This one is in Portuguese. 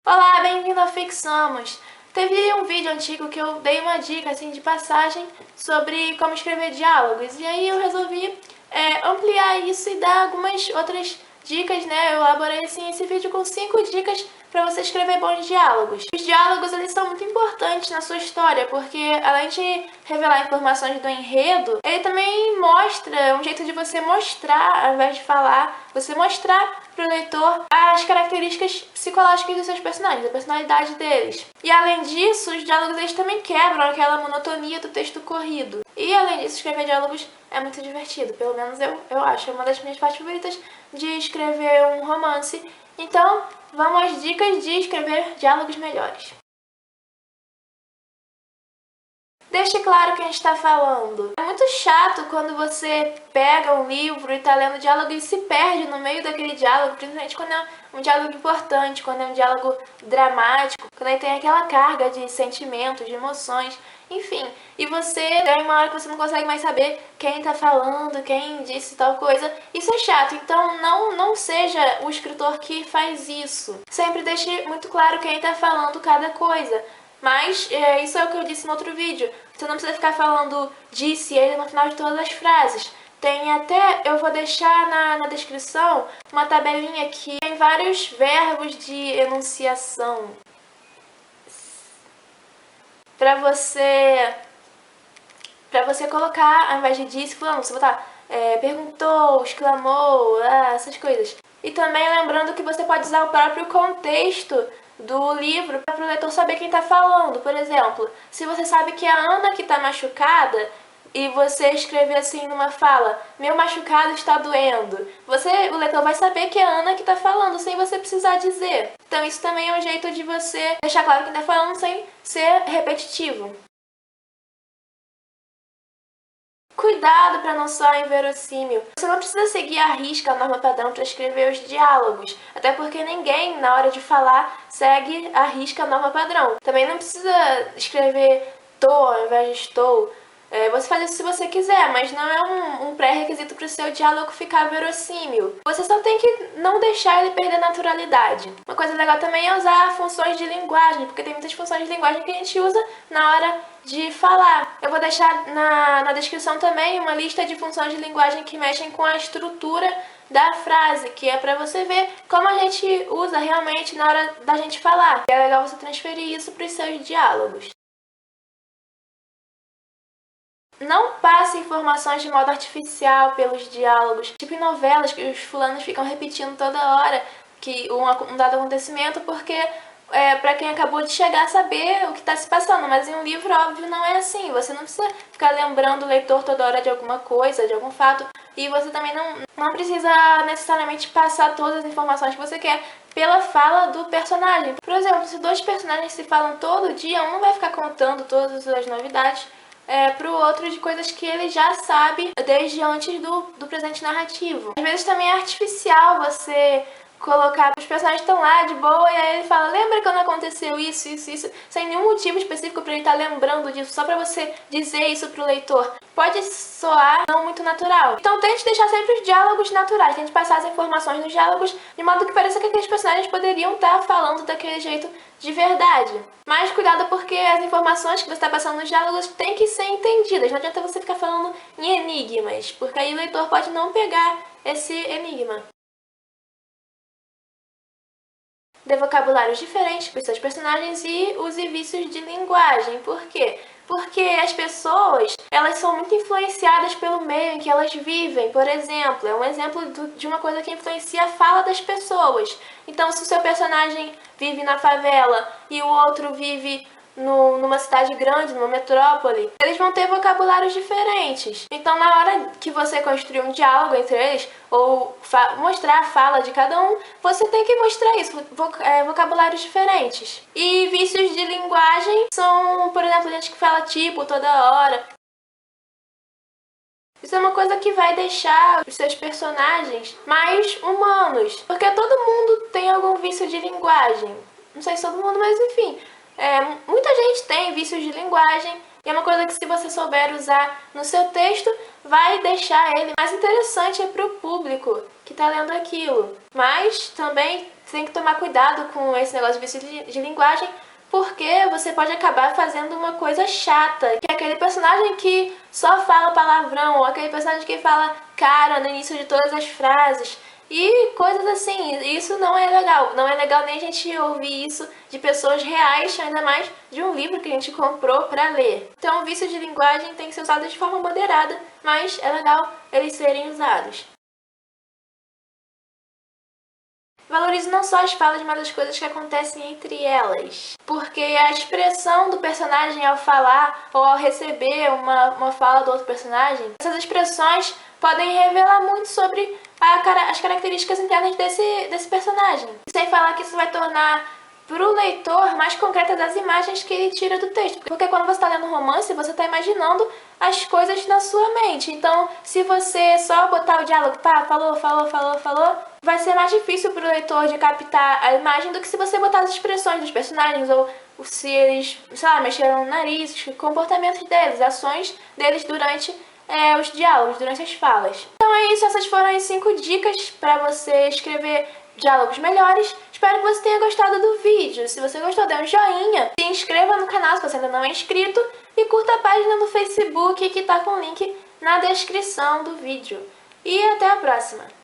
Olá, bem-vindo ao Fixamos! Teve um vídeo antigo que eu dei uma dica assim de passagem sobre como escrever diálogos, e aí eu resolvi ampliar isso e dar algumas outras dicas, né? Eu elaborei assim esse vídeo com 5 dicas para você escrever bons diálogos. Os diálogos, eles são muito importantes na sua história, porque além de revelar informações do enredo, ele também mostra um jeito de você mostrar, ao invés de falar, você mostrar para o leitor as características psicológicas dos seus personagens, a personalidade deles. E além disso, os diálogos eles também quebram aquela monotonia do texto corrido. E além disso, escrever diálogos é muito divertido, pelo menos eu acho. É uma das minhas partes favoritas de escrever um romance. Então, vamos às dicas de escrever diálogos melhores. Deixe claro quem está falando. É muito chato quando você pega um livro e está lendo diálogo e se perde no meio daquele diálogo, principalmente quando é um diálogo importante, quando é um diálogo dramático, quando aí tem aquela carga de sentimentos, de emoções, enfim. E você tem uma hora que você não consegue mais saber quem está falando, quem disse tal coisa. Isso é chato, então não seja o escritor que faz isso. Sempre deixe muito claro quem está falando cada coisa. Mas isso é o que eu disse no outro vídeo. Você não precisa ficar falando disse ele no final de todas as frases. Tem até, eu vou deixar na descrição uma tabelinha que tem vários verbos de enunciação. Pra você colocar, ao invés de disse, falando, você botar perguntou, exclamou, essas coisas. E também lembrando que você pode usar o próprio contexto do livro para o leitor saber quem está falando. Por exemplo, se você sabe que é a Ana que está machucada e você escrever assim numa fala, meu machucado está doendo, o leitor vai saber que é a Ana que está falando sem você precisar dizer. Então isso também é um jeito de você deixar claro quem está falando sem ser repetitivo. Cuidado para não soar inverossímil. Você não precisa seguir à risca a norma padrão para escrever os diálogos, até porque ninguém, na hora de falar, segue à risca a norma padrão. Também não precisa escrever tô ao invés de estou. Você faz isso se você quiser, mas não é um pré-requisito para o seu diálogo ficar verossímil. Você só tem que não deixar ele perder naturalidade. Uma coisa legal também é usar funções de linguagem, porque tem muitas funções de linguagem que a gente usa na hora de falar. Eu vou deixar na descrição também uma lista de funções de linguagem que mexem com a estrutura da frase, que é para você ver como a gente usa realmente na hora da gente falar. E é legal você transferir isso para os seus diálogos. Não passe informações de modo artificial pelos diálogos, tipo em novelas que os fulanos ficam repetindo toda hora que um dado acontecimento, porque para quem acabou de chegar saber o que está se passando, mas em um livro, óbvio, não é assim. Você não precisa ficar lembrando o leitor toda hora de alguma coisa, de algum fato, e você também não precisa necessariamente passar todas as informações que você quer pela fala do personagem. Por exemplo, se 2 personagens se falam todo dia, um não vai ficar contando todas as novidades para o outro de coisas que ele já sabe desde antes do presente narrativo. Às vezes também é artificial você colocar, os personagens estão lá de boa e aí ele fala, lembra quando aconteceu isso, sem nenhum motivo específico para ele estar lembrando disso, só para você dizer isso pro leitor. Pode soar não muito natural. Então tente deixar sempre os diálogos naturais, tente passar as informações nos diálogos de modo que pareça que aqueles personagens poderiam estar falando daquele jeito de verdade. Mas cuidado, porque as informações que você está passando nos diálogos têm que ser entendidas. Não adianta você ficar falando em enigmas, porque aí o leitor pode não pegar esse enigma. Dê vocabulários diferentes para os seus personagens e use vícios de linguagem. Por quê? Porque as pessoas, elas são muito influenciadas pelo meio em que elas vivem. Por exemplo, é um exemplo de uma coisa que influencia a fala das pessoas. Então, se o seu personagem vive na favela e o outro vive numa cidade grande, numa metrópole, eles vão ter vocabulários diferentes. Então, na hora que você construir um diálogo entre eles, ou mostrar a fala de cada um, você tem que mostrar isso, vocabulários diferentes. E vícios de linguagem são, por exemplo, gente que fala tipo toda hora. Isso é uma coisa que vai deixar os seus personagens mais humanos, porque todo mundo tem algum vício de linguagem. Não sei se todo mundo, mas enfim. Muita gente tem vícios de linguagem e é uma coisa que, se você souber usar no seu texto, vai deixar ele mais interessante para o público que está lendo aquilo. Mas também tem que tomar cuidado com esse negócio de vício de linguagem, porque você pode acabar fazendo uma coisa chata, que é aquele personagem que só fala palavrão, ou aquele personagem que fala cara no início de todas as frases. E coisas assim, isso não é legal. Não é legal nem a gente ouvir isso de pessoas reais, ainda mais de um livro que a gente comprou para ler. Então, o vício de linguagem tem que ser usado de forma moderada, mas é legal eles serem usados. Valorize não só as falas, mas as coisas que acontecem entre elas. Porque a expressão do personagem ao falar ou ao receber uma fala do outro personagem, essas expressões podem revelar muito sobre as características internas desse personagem. Sem falar que isso vai tornar para o leitor mais concreta das imagens que ele tira do texto. Porque quando você está lendo um romance, você está imaginando as coisas na sua mente. Então, se você só botar o diálogo, pá, falou, vai ser mais difícil para o leitor de captar a imagem do que se você botar as expressões dos personagens, ou se eles, sei lá, mexeram no nariz, os comportamentos deles, ações deles durante os diálogos, durante as falas. Então é isso, essas foram as 5 dicas para você escrever diálogos melhores. Espero que você tenha gostado do vídeo. Se você gostou, dê um joinha, se inscreva no canal se você ainda não é inscrito e curta a página no Facebook que está com o link na descrição do vídeo. E até a próxima!